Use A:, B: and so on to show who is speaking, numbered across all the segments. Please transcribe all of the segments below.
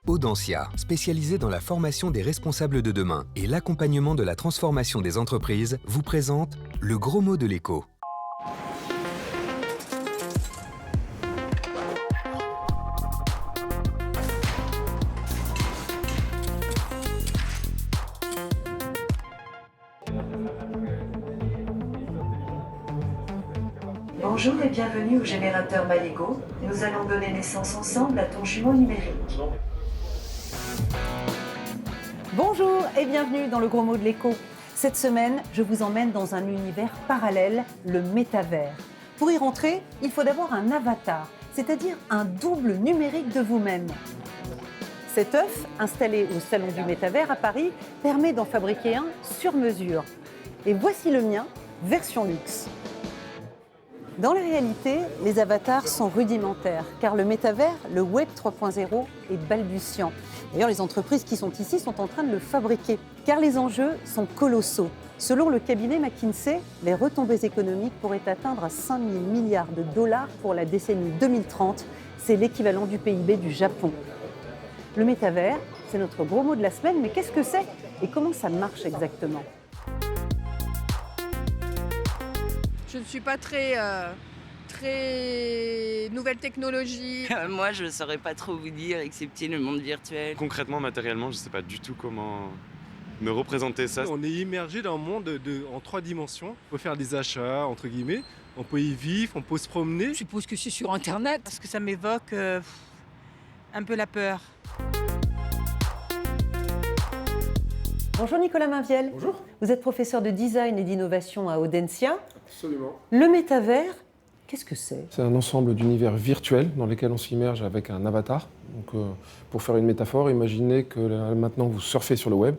A: Audencia, spécialisée dans la formation des responsables de demain et l'accompagnement de la transformation des entreprises, vous présente le gros mot de l'écho.
B: Bonjour et bienvenue au générateur MyLego. Nous allons donner naissance ensemble à ton jumeau numérique.
C: Bonjour et bienvenue dans le gros mot de l'écho. Cette semaine, je vous emmène dans un univers parallèle, le métavers. Pour y rentrer, il faut d'abord un avatar, c'est-à-dire un double numérique de vous-même. Cet œuf, installé au Salon du Métavers à Paris, permet d'en fabriquer un sur mesure. Et voici le mien, version luxe. Dans la réalité, les avatars sont rudimentaires, car le métavers, le Web 3.0, est balbutiant. D'ailleurs, les entreprises qui sont ici sont en train de le fabriquer, car les enjeux sont colossaux. Selon le cabinet McKinsey, les retombées économiques pourraient atteindre 5 000 milliards de dollars pour la décennie 2030. C'est l'équivalent du PIB du Japon. Le métavers, c'est notre gros mot de la semaine, mais qu'est-ce que c'est et comment ça marche exactement ?
D: Je ne suis pas très nouvelle technologie.
E: Moi, je ne saurais pas trop vous dire, excepté le monde virtuel.
F: Concrètement, matériellement, je ne sais pas du tout comment me représenter ça.
G: On est immergé dans un monde en 3 dimensions. On peut faire des achats, entre guillemets. On peut y vivre, on peut se promener.
H: Je suppose que c'est sur Internet, parce que ça m'évoque un peu la peur.
C: Bonjour Nicolas Mainviel.
I: Bonjour.
C: Vous êtes professeur de design et d'innovation à Audencia.
I: Absolument.
C: Le métavers, qu'est-ce que c'est ?
I: C'est un ensemble d'univers virtuels dans lesquels on s'immerge avec un avatar. Donc, pour faire une métaphore, imaginez que maintenant vous surfez sur le web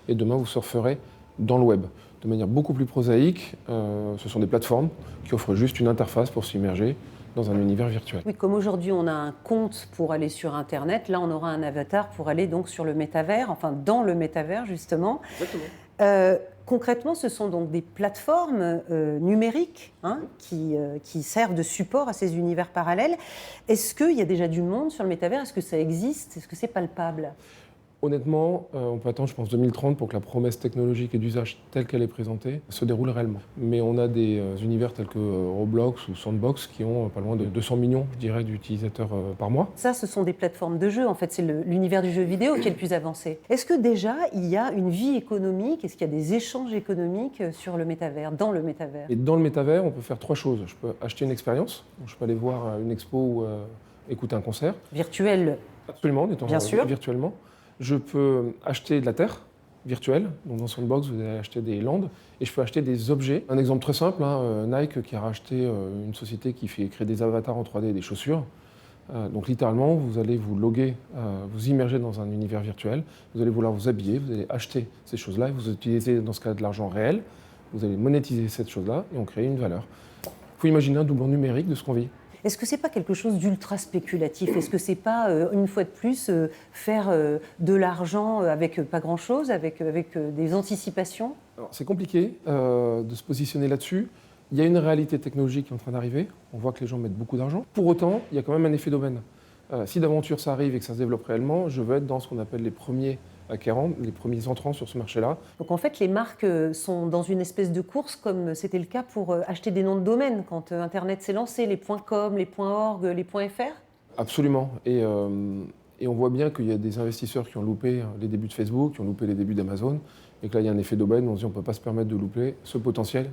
I: et demain vous surferez dans le web. De manière beaucoup plus prosaïque, ce sont des plateformes qui offrent juste une interface pour s'immerger dans un univers virtuel.
C: Oui, comme aujourd'hui on a un compte pour aller sur Internet, là on aura un avatar pour aller donc sur le métavers, enfin dans le métavers justement.
I: Exactement.
C: Concrètement, ce sont donc des plateformes numériques qui servent de support à ces univers parallèles. Est-ce qu'il y a déjà du monde sur le métavers ? Est-ce que ça existe ? Est-ce que c'est palpable ?
I: Honnêtement, on peut attendre, je pense, 2030 pour que la promesse technologique et d'usage telle qu'elle est présentée se déroule réellement. Mais on a des univers tels que Roblox ou Sandbox qui ont pas loin de 200 millions, je dirais, d'utilisateurs par mois.
C: Ça, ce sont des plateformes de jeux. En fait, c'est l'univers du jeu vidéo qui est le plus avancé. Est-ce que déjà, il y a une vie économique ? Est-ce qu'il y a des échanges économiques sur le métavers, dans le métavers ?
I: Et dans le métavers, on peut faire 3 choses. Je peux acheter une expérience, je peux aller voir une expo ou écouter un concert.
C: Virtuel ?
I: Absolument, en étant
C: Bien sûr.
I: Virtuellement. Je peux acheter de la terre virtuelle, donc dans Sandbox vous allez acheter des landes, et je peux acheter des objets. Un exemple très simple, Nike qui a racheté une société qui fait créer des avatars en 3D et des chaussures. Donc littéralement, vous allez vous loguer, vous immerger dans un univers virtuel, vous allez vouloir vous habiller, vous allez acheter ces choses-là, et vous utilisez dans ce cas de l'argent réel, vous allez monétiser cette chose-là, et on crée une valeur. Il faut imaginer un doublon numérique de ce qu'on vit.
C: Est-ce que ce n'est pas quelque chose d'ultra spéculatif ? Est-ce que ce n'est pas, une fois de plus, faire de l'argent avec pas grand-chose, avec des anticipations ?
I: Alors, c'est compliqué de se positionner là-dessus. Il y a une réalité technologique qui est en train d'arriver. On voit que les gens mettent beaucoup d'argent. Pour autant, il y a quand même un effet d'aubaine. Si d'aventure ça arrive et que ça se développe réellement, je veux être dans ce qu'on appelle les premiers acquérants, les premiers entrants sur ce marché-là.
C: Donc en fait, les marques sont dans une espèce de course, comme c'était le cas pour acheter des noms de domaine quand Internet s'est lancé, les .com, les .org, les .fr.
I: Absolument. Et on voit bien qu'il y a des investisseurs qui ont loupé les débuts de Facebook, qui ont loupé les débuts d'Amazon, et que là, il y a un effet d'aubaine, on se dit on ne peut pas se permettre de louper ce potentiel.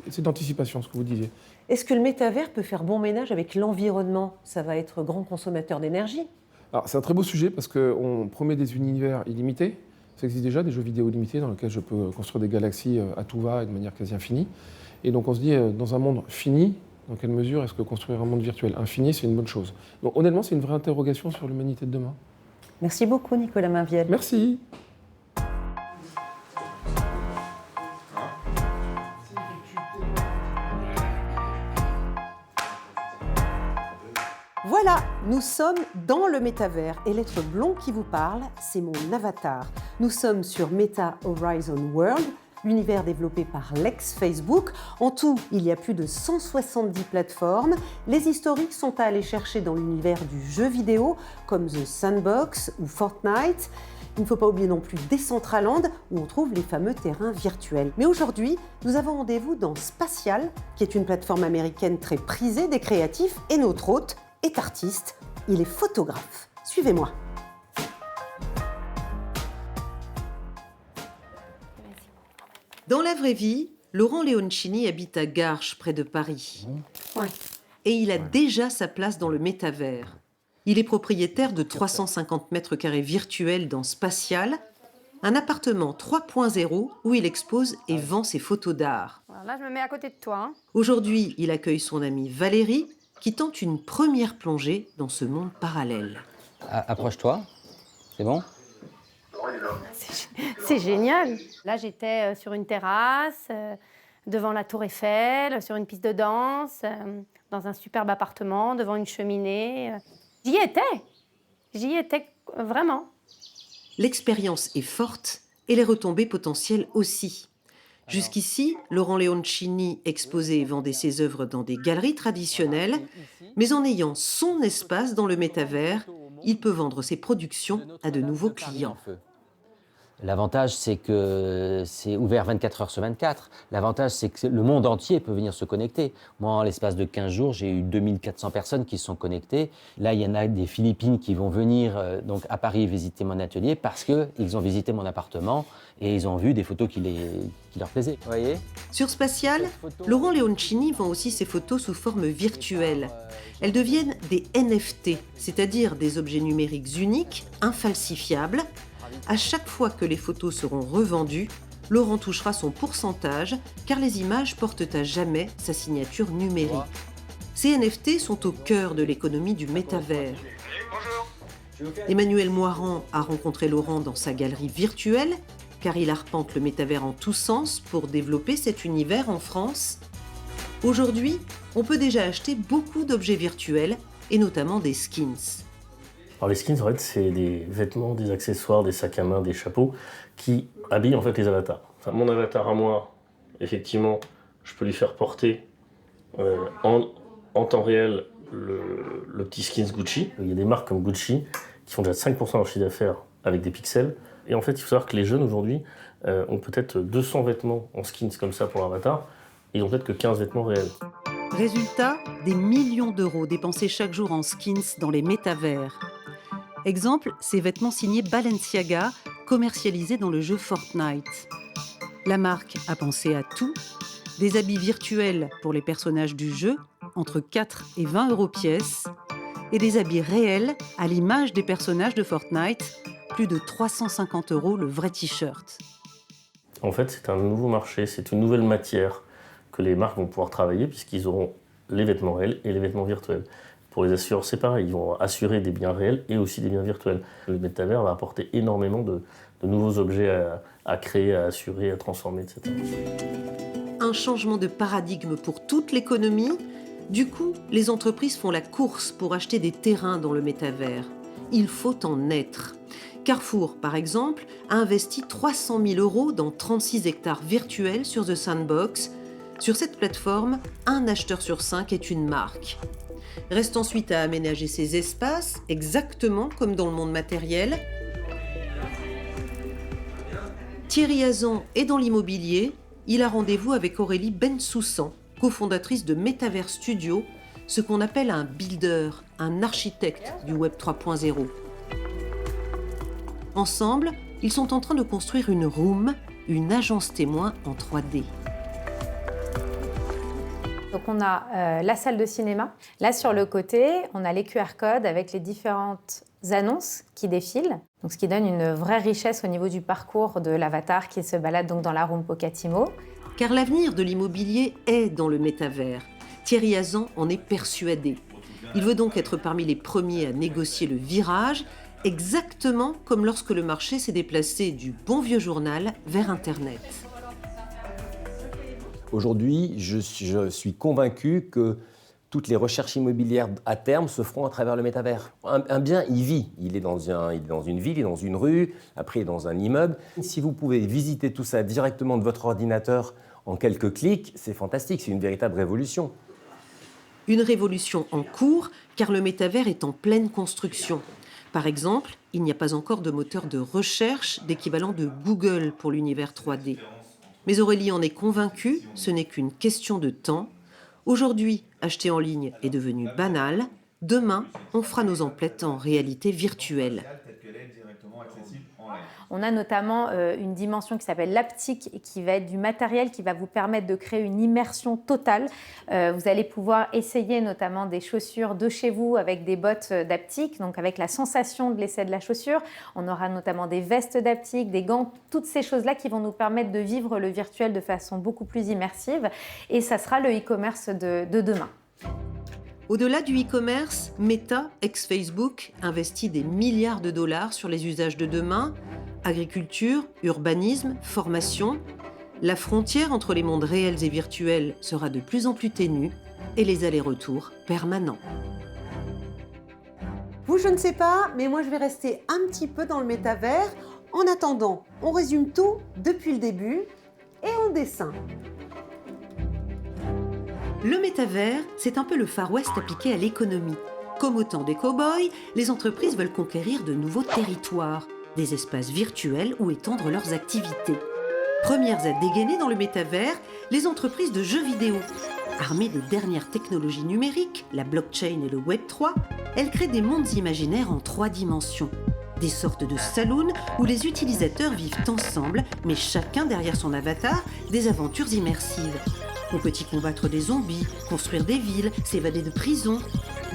I: C'est d'anticipation, ce que vous disiez.
C: Est-ce que le métavers peut faire bon ménage avec l'environnement ? Ça va être grand consommateur d'énergie.
I: Alors, c'est un très beau sujet parce qu'on promet des univers illimités. Ça existe déjà, des jeux vidéo limités dans lesquels je peux construire des galaxies à tout va et de manière quasi infinie. Et donc on se dit, dans un monde fini, dans quelle mesure est-ce que construire un monde virtuel infini, c'est une bonne chose ? Donc honnêtement, c'est une vraie interrogation sur l'humanité de demain.
C: Merci beaucoup, Nicolas Mainviel.
I: Merci.
C: Voilà, nous sommes dans le métavers et l'être blond qui vous parle, c'est mon avatar. Nous sommes sur Meta Horizon World, l'univers développé par l'ex-Facebook. En tout, il y a plus de 170 plateformes. Les historiques sont à aller chercher dans l'univers du jeu vidéo, comme The Sandbox ou Fortnite. Il ne faut pas oublier non plus Decentraland, où on trouve les fameux terrains virtuels. Mais aujourd'hui, nous avons rendez-vous dans Spatial, qui est une plateforme américaine très prisée des créatifs, et notre hôte est artiste, il est photographe. Suivez-moi. Dans la vraie vie, Laurent Leoncini habite à Garches, près de Paris. Et il a déjà sa place dans le métavers. Il est propriétaire de 350 mètres carrés virtuels dans Spatial, un appartement 3.0 où il expose et vend ses photos d'art.
J: Là, je me mets à côté de toi.
C: Aujourd'hui, il accueille son amie Valérie, qui tente une première plongée dans ce monde parallèle.
K: Approche-toi, c'est bon ?
J: C'est génial. Là, j'étais sur une terrasse, devant la Tour Eiffel, sur une piste de danse, dans un superbe appartement, devant une cheminée. J'y étais vraiment.
C: L'expérience est forte et les retombées potentielles aussi. Jusqu'ici, Laurent Leoncini exposait et vendait ses œuvres dans des galeries traditionnelles, mais en ayant son espace dans le métavers, il peut vendre ses productions à de nouveaux clients.
K: L'avantage, c'est que c'est ouvert 24 heures sur 24. L'avantage, c'est que le monde entier peut venir se connecter. Moi, en l'espace de 15 jours, j'ai eu 2400 personnes qui se sont connectées. Là, il y en a des Philippines qui vont venir donc à Paris visiter mon atelier parce qu'ils ont visité mon appartement et ils ont vu des photos qui leur plaisaient. Vous voyez ?
C: Sur Spatial, Laurent Leoncini vend aussi ses photos sous forme virtuelle. Elles deviennent des NFT, c'est-à-dire des objets numériques uniques, infalsifiables. À chaque fois que les photos seront revendues, Laurent touchera son pourcentage, car les images portent à jamais sa signature numérique. Ces NFT sont au cœur de l'économie du métavers. Emmanuel Moirand a rencontré Laurent dans sa galerie virtuelle, car il arpente le métavers en tous sens pour développer cet univers en France. Aujourd'hui, on peut déjà acheter beaucoup d'objets virtuels, et notamment des skins.
L: Alors les skins, en fait, c'est des vêtements, des accessoires, des sacs à main, des chapeaux qui habillent en fait les avatars. Enfin, mon avatar à moi, effectivement, je peux lui faire porter en temps réel le petit skins Gucci. Il y a des marques comme Gucci qui font déjà 5% de leur chiffre d'affaires avec des pixels. Et en fait, il faut savoir que les jeunes aujourd'hui ont peut-être 200 vêtements en skins comme ça pour leur avatar, et ils n'ont peut-être que 15 vêtements réels.
C: Résultat, des millions d'euros dépensés chaque jour en skins dans les métavers. Exemple, ces vêtements signés Balenciaga, commercialisés dans le jeu Fortnite. La marque a pensé à tout. Des habits virtuels pour les personnages du jeu, entre 4 et 20 euros pièce, et des habits réels à l'image des personnages de Fortnite, plus de 350 euros le vrai t-shirt.
L: En fait, c'est un nouveau marché, c'est une nouvelle matière que les marques vont pouvoir travailler puisqu'ils auront les vêtements réels et les vêtements virtuels. Pour les assureurs, c'est pareil, ils vont assurer des biens réels et aussi des biens virtuels. Le métavers va apporter énormément de nouveaux objets à créer, à assurer, à transformer, etc.
C: Un changement de paradigme pour toute l'économie. Du coup, les entreprises font la course pour acheter des terrains dans le métavers. Il faut en être. Carrefour, par exemple, a investi 300 000 euros dans 36 hectares virtuels sur The Sandbox. Sur cette plateforme, un acheteur sur 5 est une marque. Reste ensuite à aménager ces espaces, exactement comme dans le monde matériel. Thierry Hazan est dans l'immobilier. Il a rendez-vous avec Aurélie Bensoussan, cofondatrice de Metaverse Studio, ce qu'on appelle un builder, un architecte du Web 3.0. Ensemble, ils sont en train de construire une room, une agence témoin en 3D.
J: Donc on a la salle de cinéma. Là, sur le côté, on a les QR codes avec les différentes annonces qui défilent. Donc, ce qui donne une vraie richesse au niveau du parcours de l'avatar qui se balade donc dans la room Pocatimo.
C: Car l'avenir de l'immobilier est dans le métavers. Thierry Hazan en est persuadé. Il veut donc être parmi les premiers à négocier le virage, exactement comme lorsque le marché s'est déplacé du bon vieux journal vers Internet.
M: Aujourd'hui, je suis convaincu que toutes les recherches immobilières à terme se feront à travers le métavers. Un bien, il vit. Il est dans une ville, il est dans une rue, après il est dans un immeuble. Si vous pouvez visiter tout ça directement de votre ordinateur en quelques clics, c'est fantastique, c'est une véritable révolution.
N: Une révolution en cours, car le métavers est en pleine construction. Par exemple, il n'y a pas encore de moteur de recherche d'équivalent de Google pour l'univers 3D. Mais Aurélie en est convaincue, ce n'est qu'une question de temps. Aujourd'hui, acheter en ligne est devenu banal. Demain, on fera nos emplettes en réalité virtuelle.
J: On a notamment une dimension qui s'appelle l'haptique et qui va être du matériel qui va vous permettre de créer une immersion totale. Vous allez pouvoir essayer notamment des chaussures de chez vous avec des bottes d'haptique, donc avec la sensation de l'essai de la chaussure. On aura notamment des vestes d'haptique, des gants, toutes ces choses-là qui vont nous permettre de vivre le virtuel de façon beaucoup plus immersive. Et ça sera le e-commerce de demain.
N: Au-delà du e-commerce, Meta, ex-Facebook, investit des milliards de dollars sur les usages de demain. Agriculture, urbanisme, formation. La frontière entre les mondes réels et virtuels sera de plus en plus ténue et les allers-retours permanents.
C: Vous, je ne sais pas, mais moi je vais rester un petit peu dans le métavers. En attendant, on résume tout depuis le début et on dessin.
N: Le métavers, c'est un peu le Far West appliqué à l'économie. Comme au temps des cow-boys, les entreprises veulent conquérir de nouveaux territoires, des espaces virtuels où étendre leurs activités. Premières à dégainer dans le métavers, les entreprises de jeux vidéo. Armées des dernières technologies numériques, la blockchain et le Web3, elles créent des mondes imaginaires en 3 dimensions. Des sortes de saloons où les utilisateurs vivent ensemble, mais chacun derrière son avatar, des aventures immersives. On peut y combattre des zombies, construire des villes, s'évader de prison.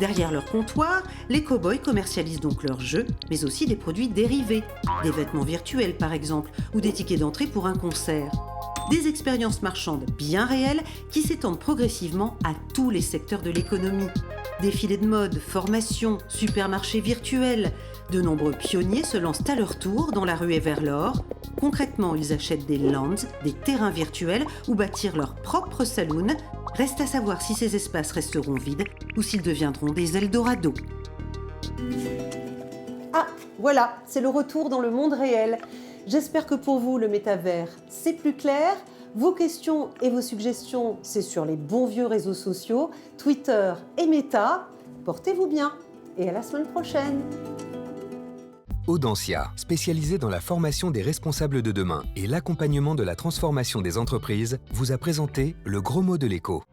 N: Derrière leur comptoir, les cow-boys commercialisent donc leurs jeux, mais aussi des produits dérivés, des vêtements virtuels par exemple, ou des tickets d'entrée pour un concert. Des expériences marchandes bien réelles qui s'étendent progressivement à tous les secteurs de l'économie. Défilés de mode, formations, supermarchés virtuels. De nombreux pionniers se lancent à leur tour dans la ruée vers l'or. Concrètement, ils achètent des lands, des terrains virtuels ou bâtirent leur propre saloon. Reste à savoir si ces espaces resteront vides ou s'ils deviendront des Eldorado.
C: Ah, voilà, c'est le retour dans le monde réel. J'espère que pour vous, le métavers, c'est plus clair. Vos questions et vos suggestions, c'est sur les bons vieux réseaux sociaux, Twitter et Meta. Portez-vous bien et à la semaine prochaine.
A: Audencia, spécialisée dans la formation des responsables de demain et l'accompagnement de la transformation des entreprises, vous a présenté le gros mot de l'écho.